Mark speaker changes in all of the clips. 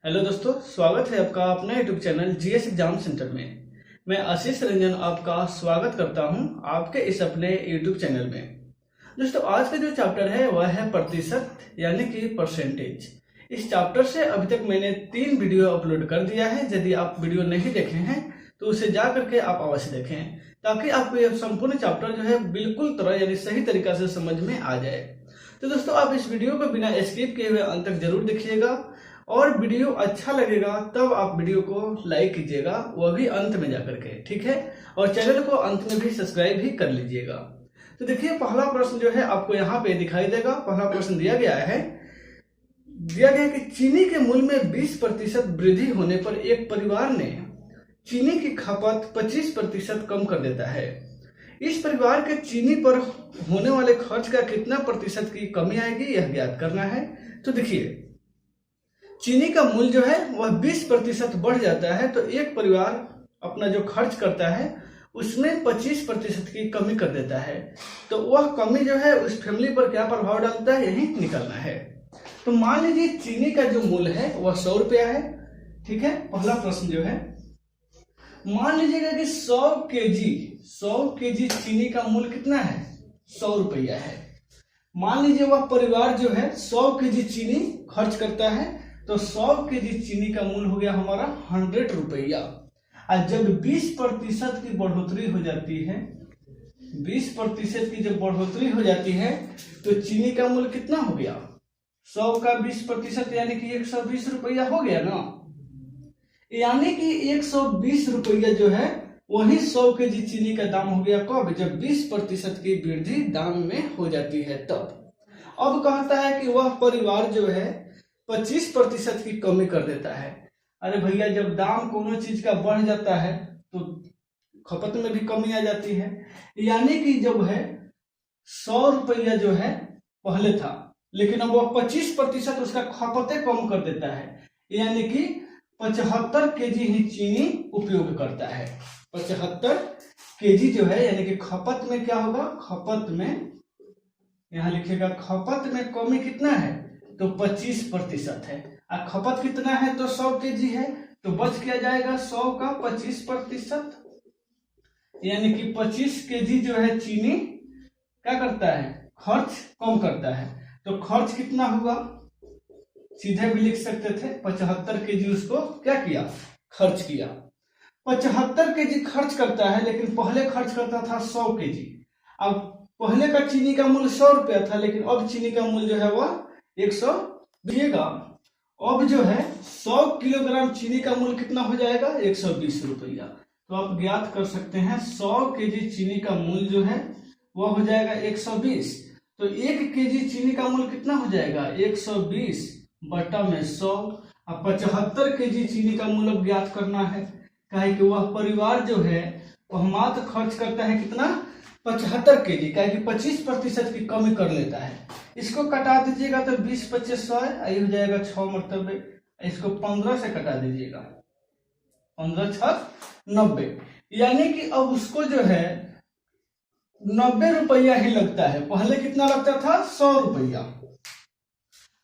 Speaker 1: Hello दोस्तों, स्वागत है आपका अपने YouTube channel GS exam centre में। मैं आशीष रंजन आपका स्वागत करता हूं आपके इस अपने यूट्यूब चैनल में। दोस्तों, आज का जो चैप्टर है वह है प्रतिशत यानी कि परसेंटेज। इस चैप्टर से अभी तक मैंने 3 वीडियो अपलोड कर दिया है। यदि आप वीडियो नहीं देखे हैं तो उसे जा करके आप अवश्य देखें, ताकि आपको यह संपूर्ण चैप्टर जो है बिल्कुल तरह यानी सही तरीका से समझ में आ जाए। तो दोस्तों, आप इस वीडियो को बिना स्किप किए हुए अंत तक जरूर देखिएगा, और वीडियो अच्छा लगेगा तब आप वीडियो को लाइक कीजिएगा, वह भी अंत में जाकर के, ठीक है। और चैनल को अंत में भी सब्सक्राइब भी कर लीजिएगा। तो देखिए, पहला प्रश्न जो है आपको यहाँ पे दिखाई देगा। पहला प्रश्न दिया गया है कि चीनी के मूल्य में 20% वृद्धि होने पर एक परिवार ने चीनी की खपत 25% कम कर देता है। इस परिवार के चीनी पर होने वाले खर्च का कितना प्रतिशत की कमी आएगी, यह ज्ञात करना है। तो देखिए, चीनी का मूल्य जो है वह 20% बढ़ जाता है, तो एक परिवार अपना जो खर्च करता है उसमें 25% की कमी कर देता है। तो वह कमी जो है उस फैमिली पर क्या प्रभाव डालता है, यही निकलना है। तो मान लीजिए चीनी का जो मूल्य है वह 100 रुपया है, ठीक है। पहला प्रश्न जो है, मान लीजिएगा कि 100 केजी चीनी का मूल्य कितना है, 100 रुपया है। मान लीजिए वह परिवार जो है 100 केजी चीनी खर्च करता है, तो 100 केजी चीनी का मूल्य हो गया हमारा 100 रुपया। और जब 20% की बढ़ोतरी हो जाती है, 20% की जब बढ़ोतरी हो जाती है तो चीनी का मूल्य कितना हो गया, 100 का 20% यानी कि 120 रुपया हो गया ना। यानी कि 120 रुपया जो है वही 100 केजी चीनी का दाम हो गया। कब? जब 20% की वृद्धि दाम में हो जाती है तब। अब कहता है कि वह परिवार जो है 25% की कमी कर देता है। अरे भैया, जब दाम कोनो चीज का बढ़ जाता है तो खपत में भी कमी आ जाती है। यानी कि जब है 100 रुपया जो है पहले था, लेकिन अब वह 25% उसका खपतें कम कर देता है, यानी कि 75 केजी ही चीनी उपयोग करता है। 75 केजी जो है यानी कि खपत में क्या होगा, खपत में यहां लिखिएगा, खपत में कमी कितना है, तो 25% है। और खपत कितना है, तो 100 केजी है, तो बच क्या जाएगा 100 का 25%, यानी कि 25 केजी जो है चीनी क्या करता है, खर्च कम करता है। तो खर्च कितना हुआ, सीधे भी लिख सकते थे, 75 केजी उसको क्या किया, खर्च किया। 75 केजी खर्च करता है, लेकिन पहले खर्च करता था 100 केजी। अब पहले का चीनी का मूल्य 100 रुपया था, लेकिन अब चीनी का मूल्य जो है वह 100 दिएगा। अब जो है 100 किलोग्राम चीनी का मूल्य कितना हो जाएगा, 120 रुपया। तो आप ज्ञात कर सकते हैं 100 केजी चीनी का मूल्य जो है वह हो जाएगा 120। तो 1 केजी चीनी का मूल्य कितना हो जाएगा, 120 बटा में 100। अब 75 केजी चीनी का मूल्य ज्ञात करना है, काहे कि वह परिवार जो है वह मात्र खर्च करता है कितना, 75 केजी, काहे कि 25% की कमी कर लेता है। इसको कटा दीजिएगा तो 20 25 100 है, हो जाएगा 6 मरतबे। इसको 15 से कटा दीजिएगा, 15 6 90, यानी कि अब उसको जो है 90 रुपया ही लगता है। पहले कितना लगता था, 100 रुपया।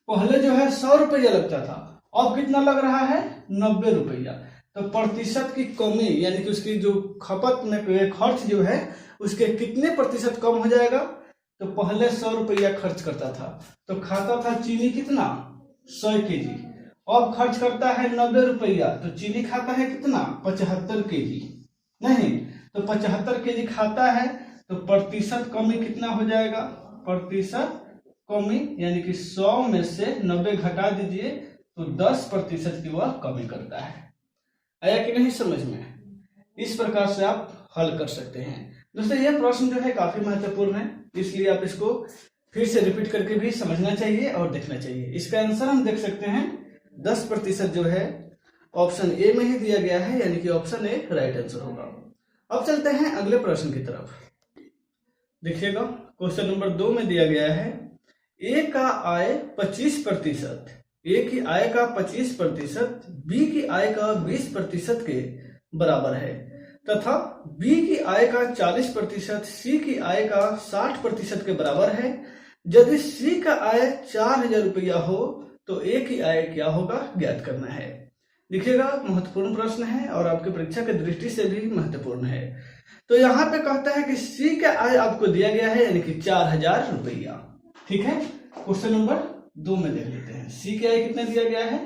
Speaker 1: पहले जो है 100 रुपया लगता था, अब कितना लग रहा है, 90 रुपया। तो प्रतिशत की कमी यानी कि उसकी जो खपत में खर्च जो है उसके कितने प्रतिशत कम हो जाएगा, तो पहले 100 रुपया खर्च करता था तो खाता था चीनी कितना, 100 केजी। अब खर्च करता है 90 रुपया, तो चीनी खाता है कितना, 75 केजी। नहीं, तो 75 केजी खाता है, तो प्रतिशत कमी कितना हो जाएगा, प्रतिशत कमी यानी कि 100 में से 90 घटा दीजिए तो 10% की वह कमी करता है। आया कि नहीं समझ में? इस प्रकार से आप हल कर सकते हैं। दोस्तों, यह प्रश्न जो है काफी महत्वपूर्ण है, इसलिए आप इसको फिर से रिपीट करके भी समझना चाहिए और देखना चाहिए। इसका आंसर हम देख सकते हैं 10% जो है ऑप्शन ए में ही दिया गया है, यानी कि ऑप्शन ए राइट आंसर होगा। अब चलते हैं अगले प्रश्न की तरफ। देखिएगा, क्वेश्चन नंबर 2 में दिया गया है ए का आय 25%, ए की आय का 25% बी की आय का 20% के बराबर है, तथा बी की आय का 40% सी की आय का 60% के बराबर है। यदि सी का आय 4000 रुपया हो तो ए की आय क्या होगा ज्ञात करना है। देखिएगा महत्वपूर्ण प्रश्न है और आपके परीक्षा की दृष्टि से भी महत्वपूर्ण है। तो यहाँ पे कहता है कि सी का आय आपको दिया गया है यानी कि 4000 रुपया। ठीक है, क्वेश्चन नंबर 2 में देख लेते हैं। सी का आय कितना दिया गया है,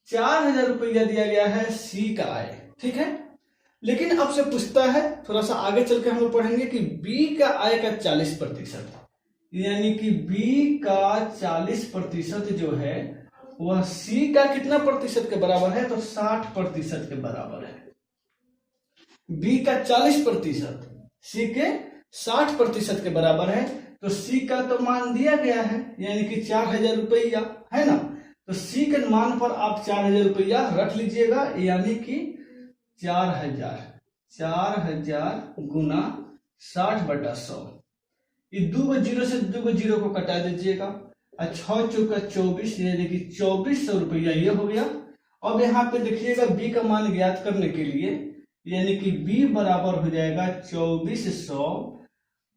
Speaker 1: 4000 रुपया दिया गया है सी का आय। ठीक है, लेकिन अब से पूछता है, थोड़ा सा आगे चल के हम लोग पढ़ेंगे कि बी का आय का 40%, यानी कि बी का 40% जो है वह सी का कितना प्रतिशत के बराबर है, तो 60% के बराबर है। बी का 40% सी के 60% के बराबर है, तो सी का तो मान दिया गया है यानी कि 4000 रुपया है ना। तो सी के मान पर आप 4000 रुपया रख लीजिएगा, यानी कि 4000 गुना 60/100। ये 2 जीरो से 2 जीरो को कटा दीजिएगा, 6 चौका 24 यानी कि 2400 रुपया ये हो गया। अब यहाँ पे देखिएगा बी का मान ज्ञात करने के लिए, यानी कि बी बराबर हो जाएगा 2400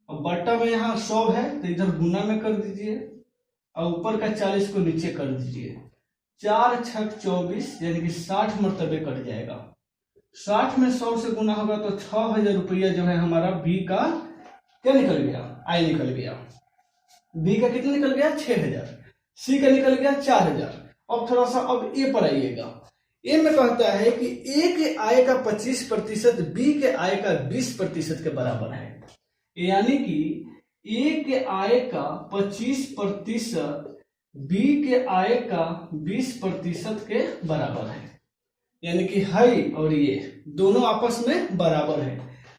Speaker 1: और बटा में यहाँ 100 है तो इधर गुना में कर दीजिए और ऊपर का 40 को नीचे कर दीजिए। 4 छक 24 यानी कि 60 मरतबे कट जाएगा। 60 में 100 से गुना होगा तो 6000 रुपया जो है हमारा बी का क्या निकल गया, आई निकल गया। बी का कितना निकल गया 6000, सी का निकल गया 4000। अब थोड़ा सा अब ए पर आइएगा। ए में कहता है कि ए के आय का 25% बी के आय का 20% के बराबर है, यानी कि ए के आय का 25% बी के आय का 20% के बराबर है, यानी कि हाई और ये दोनों आपस में बराबर है।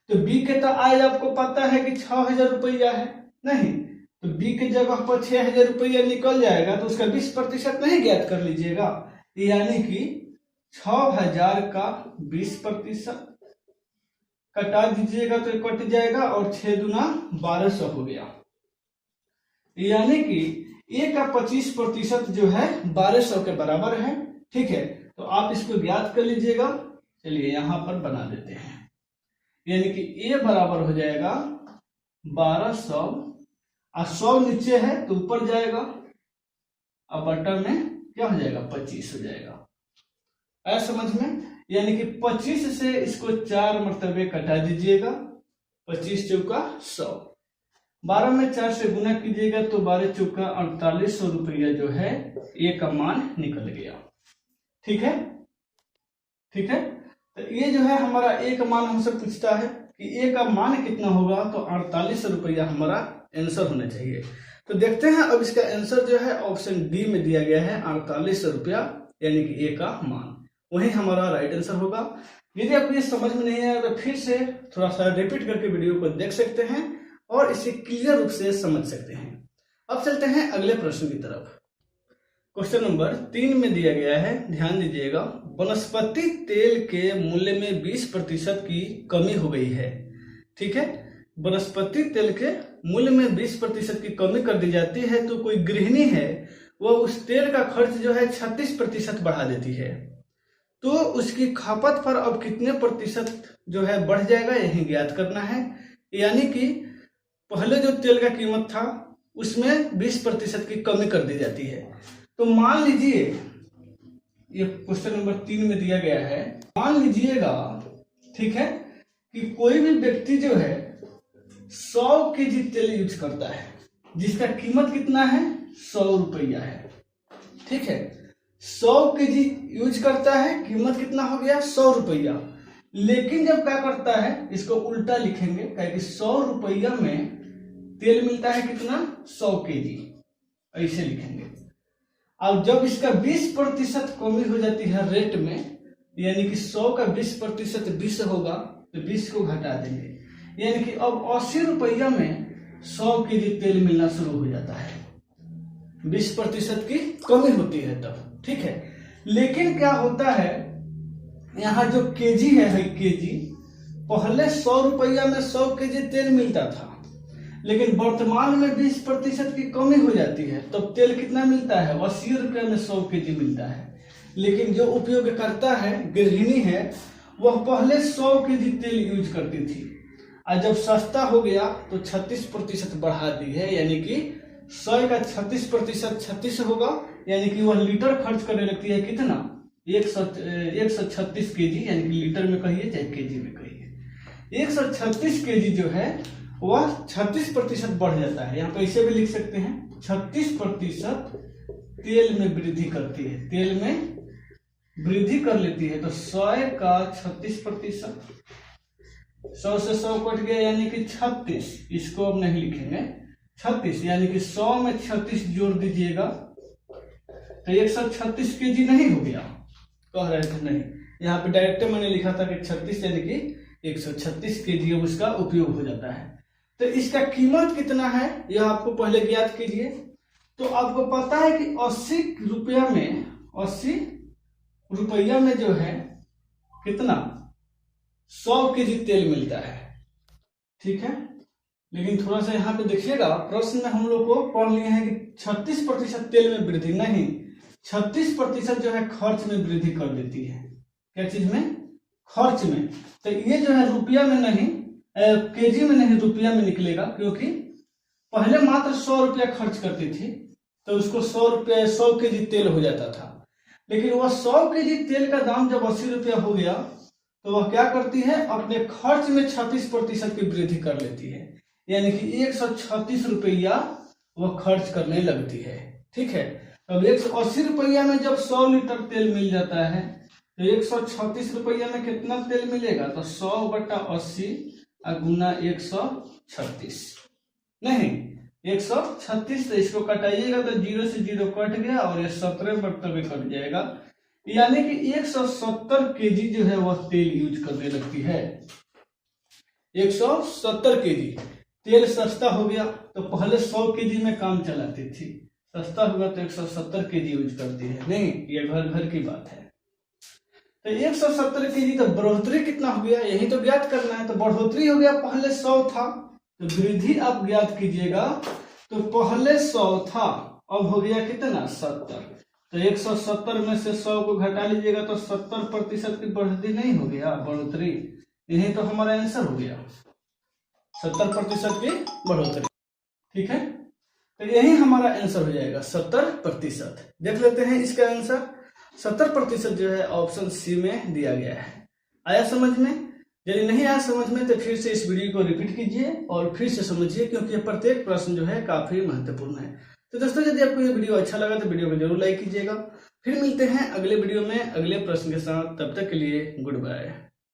Speaker 1: तो बी के तो आय आपको पता है कि 6000 रुपया है, नहीं तो बी के जगह पर 6000 रुपया निकल जाएगा, तो उसका 20% नहीं ज्ञात कर लीजिएगा, यानी कि 6000 का 20% कटा दीजिएगा तो कट जाएगा और 6 दूना 1200 हो गया, यानी कि ए का 25% जो है 1200 के बराबर है। ठीक है, तो आप इसको ज्ञात कर लीजिएगा। चलिए यहां पर बना देते हैं, यानी कि ए बराबर हो जाएगा 1200 और 100 नीचे है तो ऊपर जाएगा और बटा में क्या हो जाएगा 25 हो जाएगा। आया समझ में, यानी कि 25 से इसको 4 मरतबे कटा दीजिएगा, 25 चौका 100, 12 में 4 से गुना कीजिएगा तो 12 चौका 4800 रुपया जो है ए का मान निकल गया। ठीक है, ठीक है, तो ये जो है हमारा ए का मान हमसे पूछता है कि ए का मान कितना होगा, तो 4800 रुपया हमारा आंसर होना चाहिए। तो देखते हैं अब इसका आंसर जो है ऑप्शन डी में दिया गया है 4800 रुपया, यानी कि ए का मान वही हमारा राइट आंसर होगा। यदि आपको ये समझ में नहीं आया तो फिर से थोड़ा सा रिपीट करके वीडियो को देख सकते हैं और इसे क्लियर रूप से समझ सकते हैं। अब चलते हैं अगले प्रश्न की तरफ। क्वेश्चन नंबर 3 में दिया गया है, ध्यान दीजिएगा। वनस्पति तेल के मूल्य में 20% की कमी हो गई है। ठीक है, वनस्पति तेल के मूल्य में 20% की कमी कर दी जाती है तो कोई गृहिणी है वह उस तेल का खर्च जो है 36% बढ़ा देती है, तो उसकी खपत पर अब कितने प्रतिशत जो है बढ़ जाएगा, यही ज्ञात करना है। यानी कि पहले जो तेल का कीमत था उसमें 20% की कमी कर दी जाती है। तो मान लीजिए, ये क्वेश्चन नंबर 3 में दिया गया है, मान लीजिएगा ठीक है कि कोई भी व्यक्ति जो है 100 केजी तेल यूज करता है जिसका कीमत कितना है 100 रुपया है। ठीक है, 100 केजी यूज करता है, कीमत कितना हो गया 100 रुपया। लेकिन जब क्या करता है, इसको उल्टा लिखेंगे, क्योंकि 100 रुपया में तेल मिलता है कितना 100 केजी, ऐसे लिखेंगे। अब जब इसका 20% कमी हो जाती है रेट में, यानी कि 100 का 20% 20 होगा तो 20 को घटा देंगे, यानी कि अब 80 रुपया में 100 केजी तेल मिलना शुरू हो जाता है। 20% की कमी होती है तब। ठीक है, लेकिन क्या होता है, यहाँ जो केजी है केजी, पहले 100 रुपया में 100 केजी तेल मिलता था, लेकिन वर्तमान में 20% की कमी हो जाती है, तब तेल कितना मिलता है 80 रुपया में 100 केजी मिलता है। लेकिन जो उपयोग करता है, गृहिणी है, वह पहले 100 केजी तेल यूज करती थी और जब सस्ता हो गया तो 36% बढ़ा दी है, यानी कि 100 का 36% 36 होगा, यानी कि वह लीटर खर्च करने लगती है कितना, 136 केजी, यानी कि लीटर में कहिए चाहे केजी में कहिए। 136 केजी जो है वह 36% बढ़ जाता है। यहाँ पे ऐसे भी लिख सकते हैं 36% तेल में वृद्धि करती है, तेल में वृद्धि कर लेती है। तो 100 का 36%, 100 से 100 कट गया यानी कि 36, इसको अब नहीं लिखेंगे 36, यानी कि 100 में 36 जोड़ दीजिएगा तो 136 केजी नहीं हो गया, कह रहे थे नहीं, यहाँ पे डायरेक्ट मैंने लिखा था कि 36 यानी कि 136 केजी अब उसका उपयोग हो जाता है। तो इसका कीमत कितना है यह आपको पहले ज्ञात कीजिए। तो आपको पता है कि 80 रुपया में, 80 रुपया में जो है कितना, 100 केजी तेल मिलता है, ठीक है। लेकिन थोड़ा सा यहाँ पे देखिएगा, प्रश्न में हम लोग को पढ़ लिए हैं कि 36% तेल में वृद्धि, नहीं 36% जो है खर्च में वृद्धि कर देती है। क्या चीज में, खर्च में। तो ये जो है रुपया में नहीं, केजी में नहीं, रुपया में निकलेगा, क्योंकि पहले मात्र 100 रुपया खर्च करती थी तो उसको 100 रुपया 100 केजी तेल हो जाता था। लेकिन वह 100 केजी तेल का दाम जब 80 रुपया हो गया तो वह क्या करती है, अपने खर्च में 36% की वृद्धि कर लेती है, यानी कि 136 रुपया वह खर्च करने लगती है, ठीक है। अब 180 रुपया में जब 100 लीटर तेल मिल जाता है तो 136 रुपया में कितना तेल मिलेगा, तो 100/80 गुना 136, नहीं 136, तो इसको कटाइएगा तो 0 से 0 कट गया और ये 17 बट्टे कट जाएगा, यानी कि 170 केजी जो है वह तेल यूज करने लगती है। 170 केजी तेल सस्ता हो गया, तो पहले 100 केजी में काम चलाती थी, सस्ता होगा तो 170 केजी यूज करती है, नहीं ये घर घर की बात है। तो 170 केजी, तो बढ़ोतरी कितना हो गया यही तो ज्ञात करना है। तो बढ़ोतरी हो गया, पहले 100 था तो वृद्धि आप ज्ञात कीजिएगा, तो पहले 100 था अब हो गया कितना, 70। तो 170 में से 100 को घटा लीजिएगा तो 70% की बढ़ोतरी नहीं हो गया, बढ़ोतरी, यही तो हमारा आंसर हो गया 70% की बढ़ोतरी, ठीक है। तो यही हमारा आंसर हो जाएगा 70%। देख लेते हैं इसका आंसर, 70% जो है ऑप्शन सी में दिया गया है। आया समझ में? यदि नहीं आया समझ में तो फिर से इस वीडियो को रिपीट कीजिए और फिर से समझिए, क्योंकि प्रत्येक प्रश्न जो है काफी महत्वपूर्ण है। तो दोस्तों यदि आपको ये वीडियो अच्छा लगा तो वीडियो को जरूर लाइक कीजिएगा। फिर मिलते हैं अगले वीडियो में अगले प्रश्न के साथ, तब तक के लिए गुड बाय।